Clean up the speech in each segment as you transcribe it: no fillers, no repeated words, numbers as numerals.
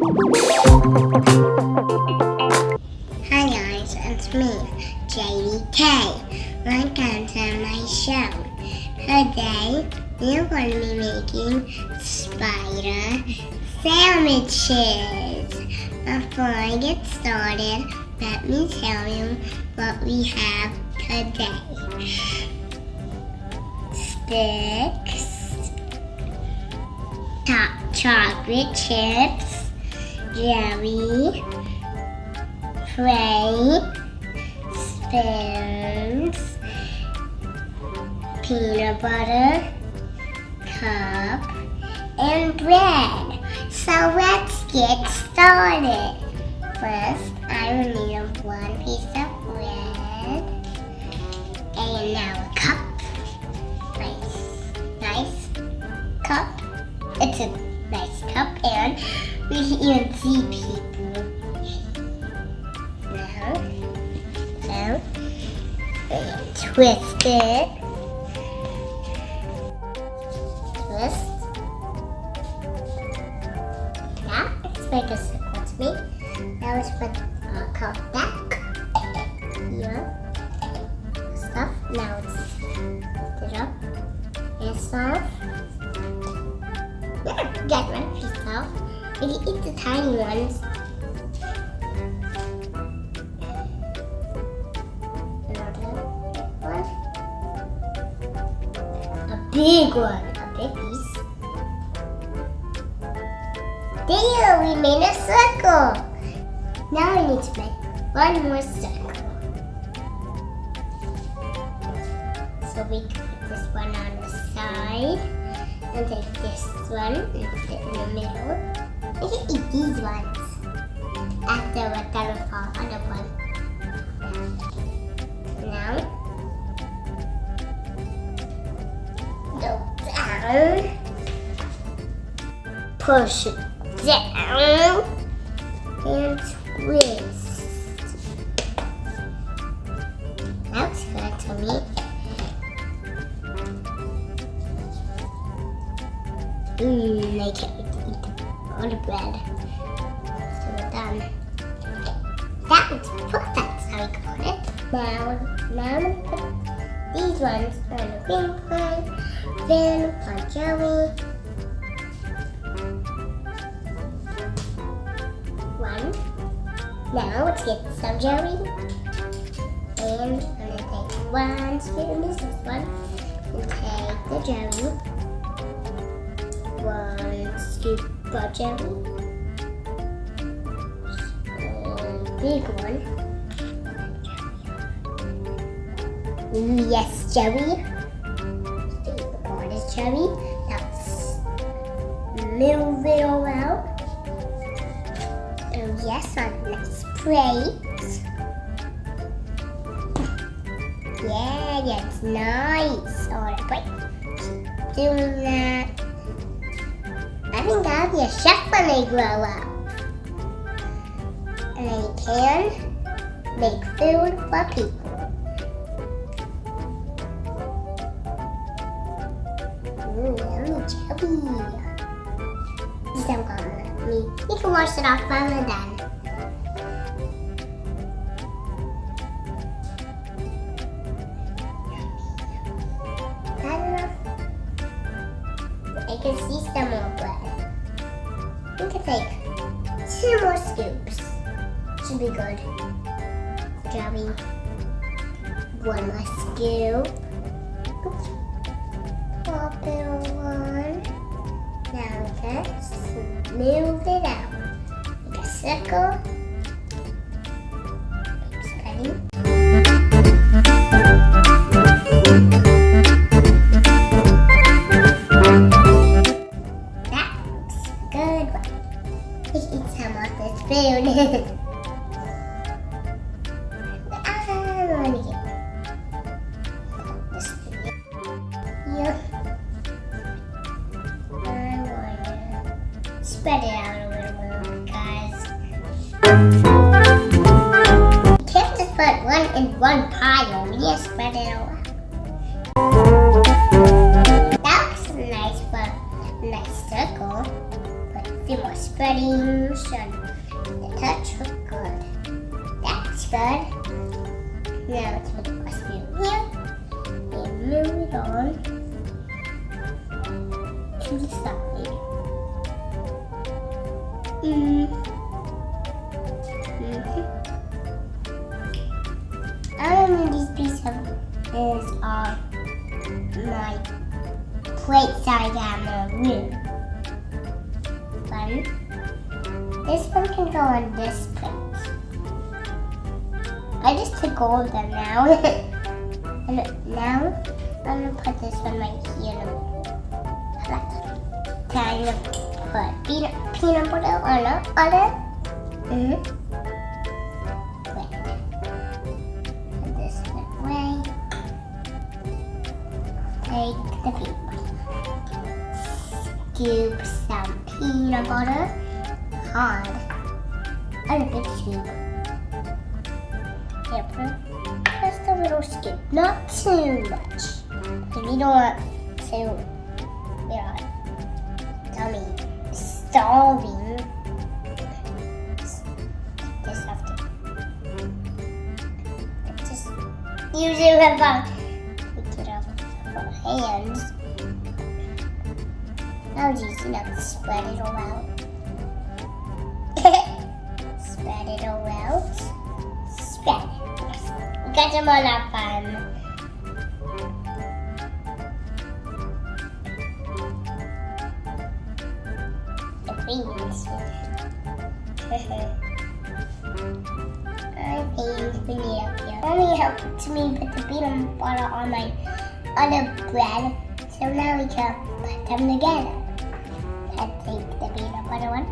Hi guys, it's me, Jaylee Kaye. Welcome to my show. Today, we're going to be making spider sandwiches. Before I get started, let me tell you what we have today. Sticks, chocolate chips, jelly, tray, spoons, peanut butter, cup, and bread. So let's get started. First, I will need one piece of bread and now a cup. Nice cup. It's a nice cup, and we can even see people. Now, and twist it. Twist. That looks like a circle to me. Now let's put our cup back. Here. Stuff. Now let's lift it up. It's off. Get one piece off. You can eat the tiny ones. A big one. A big piece. There, we made a circle. Now we need to make one more circle. So we can put this one on the side. And take this one and put it in the middle. You can eat these ones after we're done with our other one. Now, go down, push it down, and twist. That's good to me. I can't wait to eat all the bread. So we're done. That was perfect, how we got it. Now I'm going to put these ones on the green pie, then on jelly. One. Now let's get some jelly. And I'm going to take one spoon, this one, and take the jelly. One scoop of jelly, a big one. Ooh, yes, jelly. The part is jelly. Let's move it all out. Oh yes, on a nice plate. Yeah, that's nice. Alright, keep doing that. I think I'll be a chef when I grow up. And I can make food for people. Ooh, yummy jelly. These are gonna me. You can wash it off when we're done. I can see some more bread. We can take 2 more scoops. Should be good. Jelly. 1 more scoop. Oops. Pop it on. Now we can smooth it out. Make a circle. Oops, ready? Food. I want to get this food. Here. I'm going to spread it out a little more, guys. You can't just put one in one pile. We just spread it all out. That looks nice, but nice circle. Put do more spreading. Should the touch look good? That's good. Now let's put the question here and move it on to the side. I don't know these pieces are my plate side and my room. This one can go on this plate. I just took all of them now. And now I'm gonna put this one right here. Kind of put peanut butter on it. Put this one away. Take the peanut butter. Scoop some peanut butter hard on a big scoop. Here, just a little scoop, not too much, because we don't want to be like tummy starving. Just have to just use it with our take it off our hands. Oh geez, you know, spread it all out. Spread it all out. Spread it. We got them on our fun. The beans. I think we need up here. Mommy helped me put the peanut butter on my other bread, so now we can put them together. I take the peanut butter one.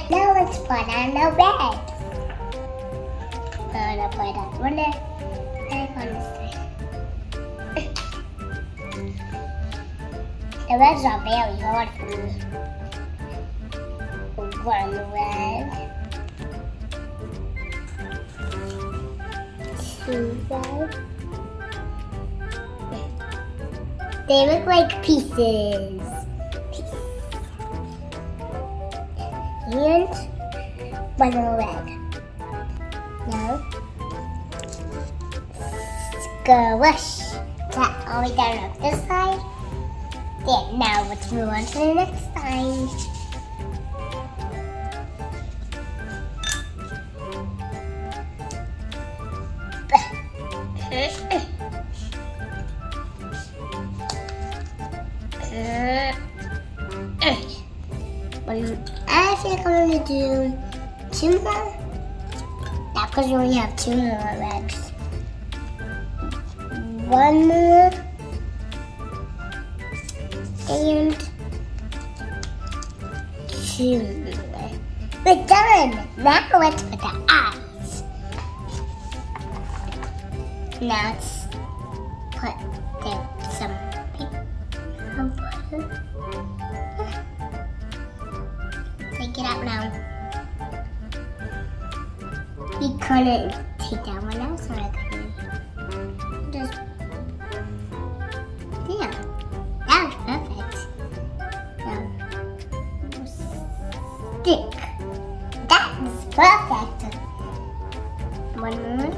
Now let's put on the bread. I'm gonna put that one there and on this side. The reds are very hard for me. One red, two red. They look like pieces. And one more red. Now, squish. That all we done on this side. There, now let's move on to the next side. I think I'm going to do 2 more. Yeah, because we only have 2 more reds. 1 more. And 2 more. We're done. Now let's put the eyes. Now let's put some peanut butter. Take it out now. We couldn't take that one out, so I couldn't just. Yeah, that was perfect. Now, stick. That is perfect. 1 more.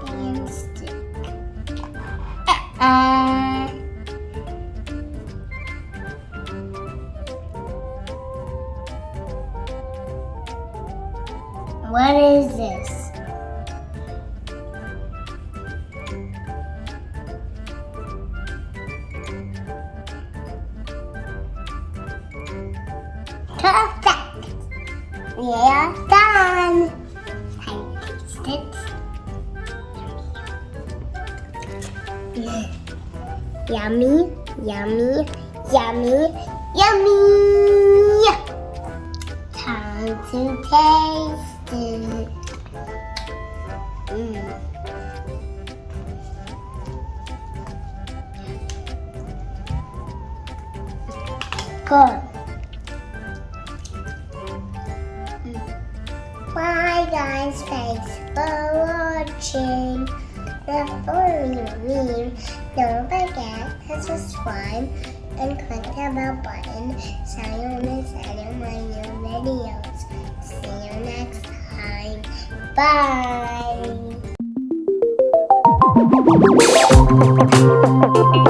And stick. What is this? Perfect! We are done! I taste it. Yummy, yummy, yummy, yummy! Time to taste it. Good. Bye guys, thanks for watching. Before we leave, don't forget to subscribe and click the bell button so you won't miss any of my new videos. See you next time. Bye.